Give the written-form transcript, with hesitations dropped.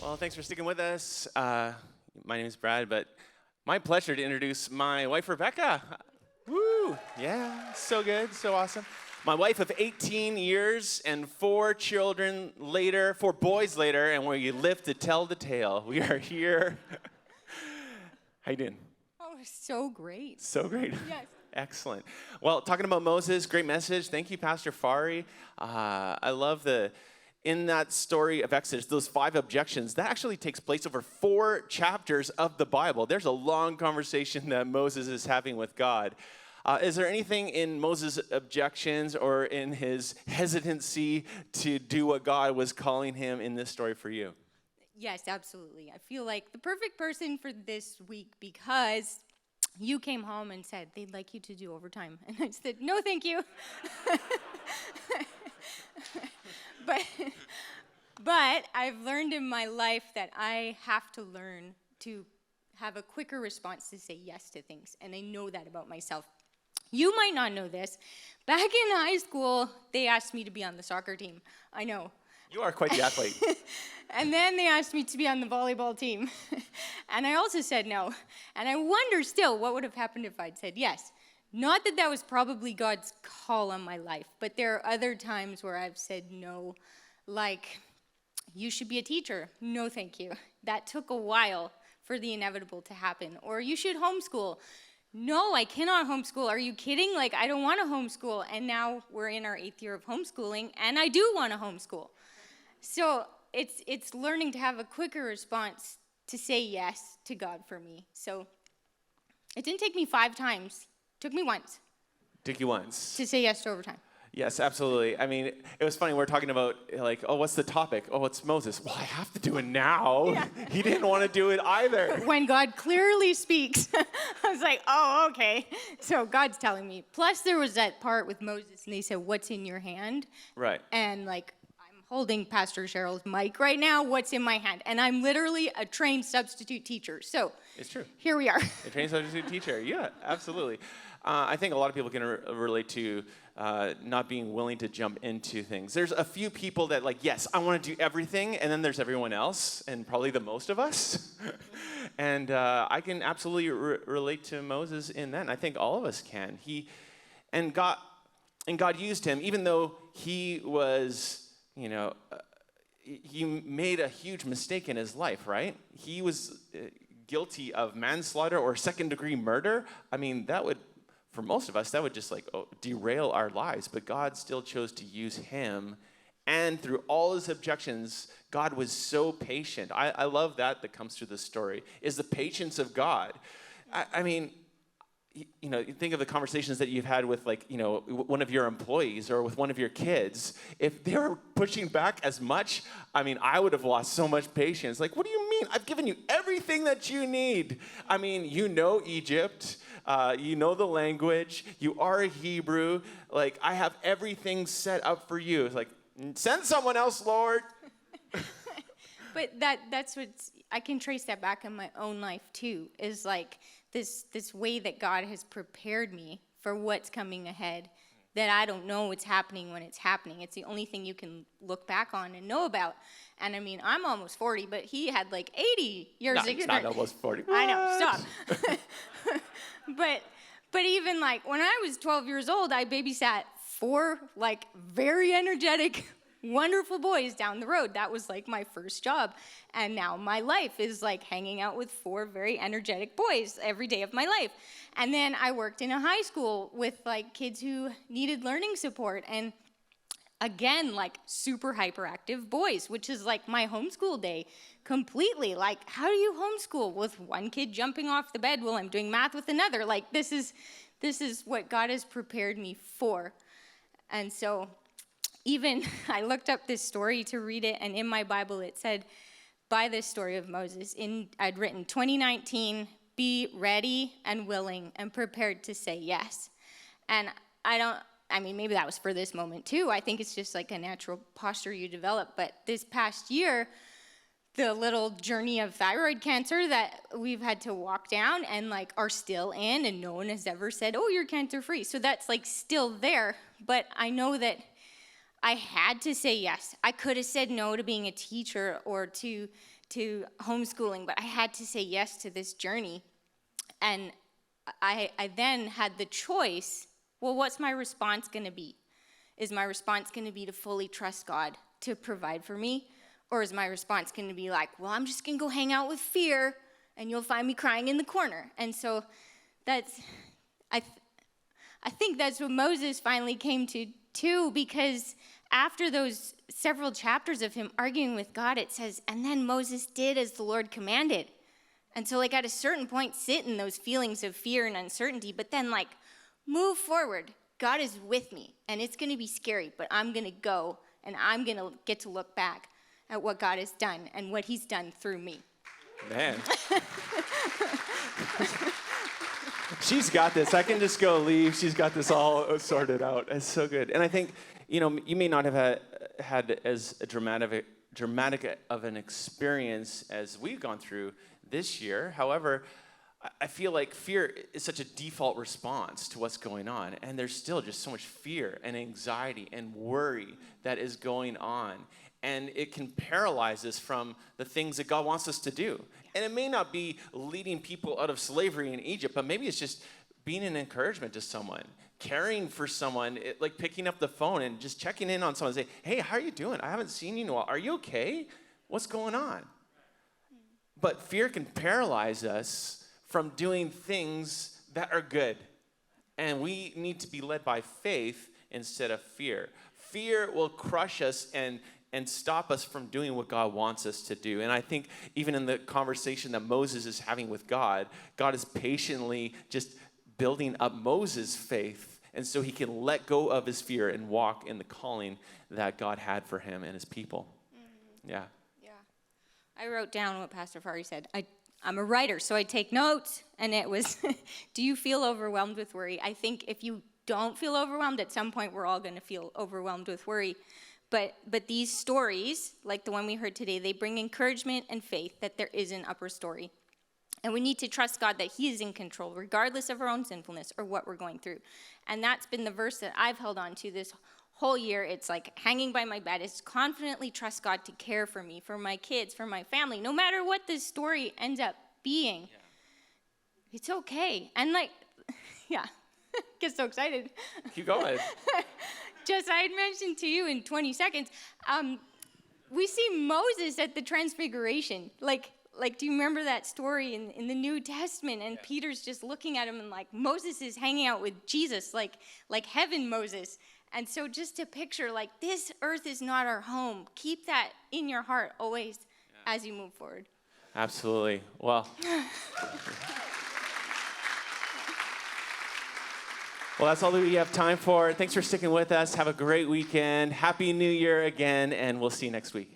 Well, thanks for sticking with us. My name is Brad, but my pleasure to introduce my wife, Rebecca. Woo! Yeah, so good, so awesome. My wife of 18 years and 4 children later, 4 boys later, and we live to tell the tale. We are here. How you doing? Oh, so great. So great. Yes. Excellent. Well, talking about Moses, great message. Thank you, Pastor Fari. I love in that story of Exodus, those 5 objections, that actually takes place over 4 chapters of the Bible. There's a long conversation that Moses is having with God. Is there anything in Moses' objections or in his hesitancy to do what God was calling him in this story for you? Yes, absolutely. I feel like the perfect person for this week because you came home and said they'd like you to do overtime. And I said, no, thank you. But I've learned in my life that I have to learn to have a quicker response to say yes to things. And I know that about myself. You might not know this. Back in high school, they asked me to be on the soccer team. I know. You are quite the athlete. And then they asked me to be on the volleyball team. And I also said no. And I wonder still what would have happened if I'd said yes. Not that that was probably God's call on my life, but there are other times where I've said no, like, you should be a teacher. No, thank you. That took a while for the inevitable to happen. Or you should homeschool. No, I cannot homeschool. Are you kidding? Like, I don't want to homeschool. And now we're in our 8th year of homeschooling, and I do want to homeschool. So it's learning to have a quicker response to say yes to God for me. So it didn't take me 5 times. It took me once. Took you once. To say yes to overtime. Yes, absolutely. I mean, it was funny. We're talking about, like, oh, what's the topic? Oh, it's Moses. Well, I have to do it now. Yeah. He didn't want to do it either. When God clearly speaks, I was like, oh, okay. So God's telling me. Plus, there was that part with Moses, and they said, what's in your hand? Right. And, like, I'm holding Pastor Cheryl's mic right now. What's in my hand? And I'm literally a trained substitute teacher. So it's true. Here we are. A trained substitute teacher. Yeah, absolutely. I think a lot of people can relate to not being willing to jump into things. There's a few people that like, yes, I want to do everything, and then there's everyone else, and probably the most of us. And I can absolutely relate to Moses in that, and I think all of us can. God used him, even though he was, he made a huge mistake in his life, right? He was guilty of manslaughter or second-degree murder. I mean, that would, for most of us, that would just derail our lives. But God still chose to use him. And through all his objections, God was so patient. I love that comes through this story, is the patience of God. I mean, you think of the conversations that you've had with, one of your employees or with one of your kids. If they were pushing back as much, I mean, I would have lost so much patience. Like, what do you mean? I've given you everything that you need. I mean, you know Egypt. You know the language. You are a Hebrew. Like, I have everything set up for you. It's like, send someone else, Lord. But that's what I can trace that back in my own life too, is like this way that God has prepared me for what's coming ahead, that I don't know what's happening when it's happening. It's the only thing you can look back on and know about. And I mean, I'm almost 40, but he had like 80 years of experience. Not almost 40. I know, stop. But even like when I was 12 years old, I babysat 4 like very energetic, wonderful boys down the road. That was like my first job. And now my life is like hanging out with 4 very energetic boys every day of my life. And then I worked in a high school with like kids who needed learning support. And again, like super hyperactive boys, which is like my homeschool day completely. Like, how do you homeschool with one kid jumping off the bed while I'm doing math with another? Like, this is what God has prepared me for. And so even I looked up this story to read it, and in my Bible it said, by this story of Moses, I'd written 2019, be ready and willing and prepared to say yes. And maybe that was for this moment too. I think it's just like a natural posture you develop. But this past year, the little journey of thyroid cancer that we've had to walk down and like are still in, and no one has ever said, oh, you're cancer free. So that's like still there. But I know that I had to say yes. I could have said no to being a teacher or to homeschooling, but I had to say yes to this journey. And I then had the choice, well, what's my response going to be? Is my response going to be to fully trust God to provide for me? Or is my response going to be like, well, I'm just going to go hang out with fear, and you'll find me crying in the corner? And so that's, I think that's what Moses finally came to too, because after those several chapters of him arguing with God, it says, and then Moses did as the Lord commanded. And so, like, at a certain point, sit in those feelings of fear and uncertainty, but then, like, move forward. God is with me, and it's going to be scary, but I'm going to go, and I'm going to get to look back at what God has done and what he's done through me. Man. She's got this. I can just go leave. She's got this all sorted out. It's so good. And I think, you may not have had as dramatic of an experience as we've gone through this year. However, I feel like fear is such a default response to what's going on. And there's still just so much fear and anxiety and worry that is going on. And it can paralyze us from the things that God wants us to do. And it may not be leading people out of slavery in Egypt, but maybe it's just being an encouragement to someone, caring for someone, like picking up the phone and just checking in on someone and say, hey, how are you doing? I haven't seen you in a while. Are you okay? What's going on? But fear can paralyze us from doing things that are good. And we need to be led by faith instead of fear. Fear will crush us and stop us from doing what God wants us to do. And I think even in the conversation that Moses is having with God, God is patiently just building up Moses' faith, and so he can let go of his fear and walk in the calling that God had for him and his people. Mm-hmm. Yeah. I wrote down what Pastor Fari said. I'm a writer, so I take notes, and it was, do you feel overwhelmed with worry? I think if you don't feel overwhelmed, at some point we're all going to feel overwhelmed with worry. But these stories, like the one we heard today, they bring encouragement and faith that there is an upper story. And we need to trust God that he is in control, regardless of our own sinfulness or what we're going through. And that's been the verse that I've held on to this whole year. It's like hanging by my bed. It's confidently trust God to care for me, for my kids, for my family, no matter what this story ends up being. Yeah. It's okay. And get so excited. Keep going. Just I had mentioned to you in 20 seconds, we see Moses at the Transfiguration. Like, do you remember that story in the New Testament? And Peter's just looking at him and like, Moses is hanging out with Jesus, like heaven Moses. And so just to picture, like, this earth is not our home. Keep that in your heart always as you move forward. Absolutely. Well. Well, that's all that we have time for. Thanks for sticking with us. Have a great weekend. Happy New Year again, and we'll see you next week.